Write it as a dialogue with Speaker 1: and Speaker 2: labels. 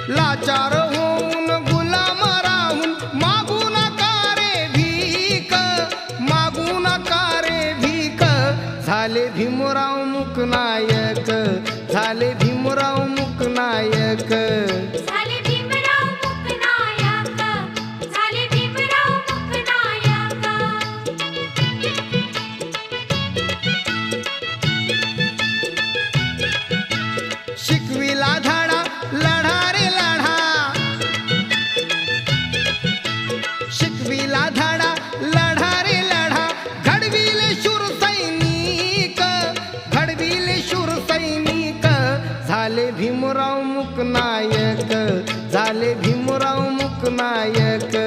Speaker 1: लाचार होऊन गुलाम राहून मागू नका रे भीक, मागू नका रे भीक. झाले भीमराव मुकनायक, झाले भीमराव मुकनायक.
Speaker 2: झाले भीमराव मुकनायक, झाले भीमराव मुकनायक.
Speaker 1: शिकविला धडा लढा रे लढा, शिकविला धडा लढा रे लढा. घडविले शूर सैनिक, घडविले शूर सैनिक. झाले भीमराव मुकनायक, झाले भीमराव मुकनायक.